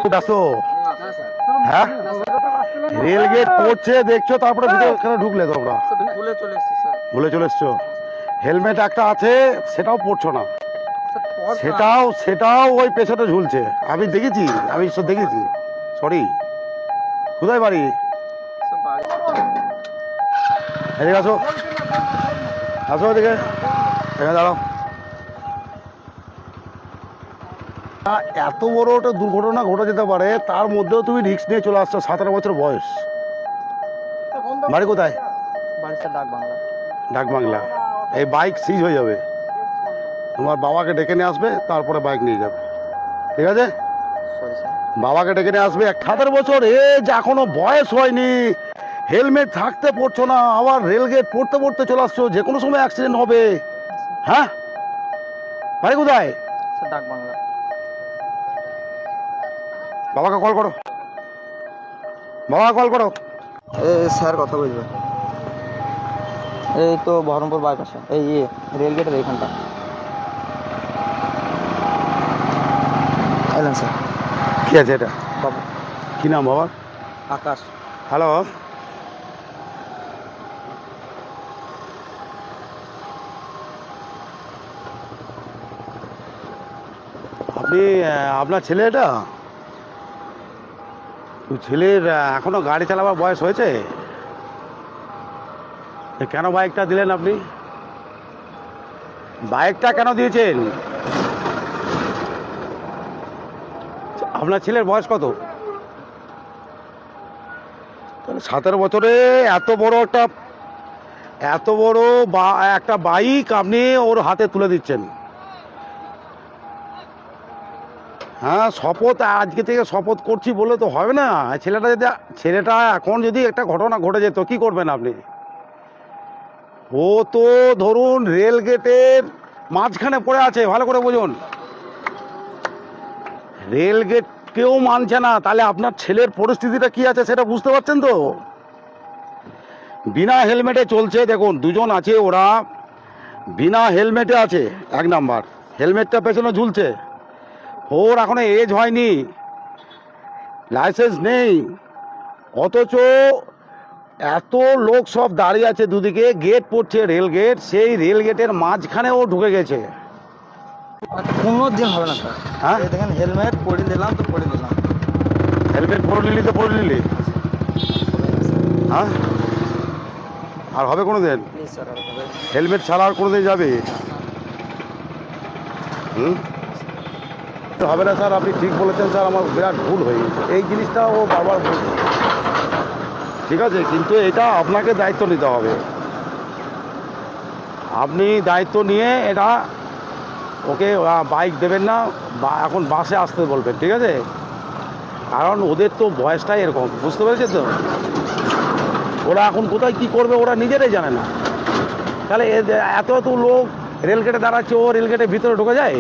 আসো হ্যাঁ rail gate পড়ছে দেখছো, তারপরে ভিতরে ঢুকলে তোমরা ভুলে চলে এসছো। হেলমেট একটা আছে সেটাও পড়ছো না, সেটাও ওই পেছনে ঝুলছে। আমি দেখেছি, আমি সব দেখেছি। সরি, কোথায় বাড়ি? এদিকে আসো, আসো এদিকে, এখানে দাঁড়াও। এত বড় একটা দুর্ঘটনা ঘটে যেতে পারে, তার মধ্যেও তুমি রিস্ক নিয়ে চলে আসছো। 17 বছর বয়স। বাড়ি কোথায়? ডাক বাংলা। এই বাইক সিজ হয়ে যাবে, তোমার বাবাকে ডেকে নিয়ে আসবে, তারপরে বাইক নিয়ে যাবে, ঠিক আছে? বাবাকে ডেকে নিয়ে আসবে। 17 বছর এজ, এখনো বয়স হয়নি, হেলমেট থাকতে পড়ছো না, আবার রেলগেট পড়তে পড়তে চলে আসছো, যে কোনো সময় অ্যাক্সিডেন্ট হবে। হ্যাঁ, বাড়ি কোথায়? ডাক বাংলা। বাবাকে কল করো, বাবাকে কল করো। স্যার কথা বলবে। এই তো বহরমপুর বাইপাসে, এই রেল গেটের এইখানটা এলেন স্যার। কি আছে এটা? বাবু। কি নাম বাবার? আকাশ। হ্যালো, আপনি আপনার ছেলে এটা? ছেলের এখনো গাড়ি চালাবার বয়স হয়েছে? কেন বাইকটা দিলেন আপনি? বাইকটা কেন দিয়েছেন? আপনার ছেলের বয়স কত? 17 বছরে এত বড় একটা বাইক আপনি ওর হাতে তুলে দিচ্ছেন? হ্যাঁ, শপথ আজকে থেকে শপথ করছি বলে তো হবে না। ছেলেটা এখন যদি একটা ঘটনা ঘটে যেত, কি করবেন আপনি? ও তো ধরুন রেল গেটের মাঝখানে পড়ে আছে, ভালো করে বুঝুন। রেল গেট কেউ মানছে না, তাহলে আপনার ছেলের পরিস্থিতিটা কি আছে সেটা বুঝতে পারছেন তো? বিনা হেলমেটে চলছে, দেখুন দুজন আছে, ওরা বিনা হেলমেটে আছে। 1 নাম্বার, হেলমেটটা পেছনে ঝুলছে। ওর এখনো এজ হয়নি, লাইসেন্স নেই, অথচ এত লোক সব দাঁড়িয়ে আছে দুদিকে, গেট পড়ছে রেল গেট, সেই রেল গেটের মাঝখানে ও ঢুকে গেছে। কোনো দিন হবে না স্যার। হ্যাঁ, দেখেন হেলমেট পরে দিলাম তো পরে দিলাম। হেলমেট পরে নিলি তো পরে নিলি, হ্যাঁ? আর হবে কোনো দিন? প্লিজ স্যার, হেলমেট ছাড়া আর কোনো দিন যাবে? হবে না স্যার, আপনি ঠিক বলেছেন স্যার, আমার বিরাট ভুল হয়ে গেছে। এই জিনিসটা ও বারবার বলছে, ঠিক আছে, কিন্তু এটা আপনাকে দায়িত্ব নিতে হবে। আপনি দায়িত্ব নিয়ে এটা ওকে বাইক দেবেন না, এখন বাসে আসতে বলবেন, ঠিক আছে? কারণ ওদের তো বয়সটাই এরকম, বুঝতে পেরেছে তো? ওরা এখন কোথায় কি করবে ওরা নিজেরাই জানে না। তাহলে এত লোক রেলগেটে দাঁড়াচ্ছে, ও রেলগেটের ভিতরে ঢুকে যায়।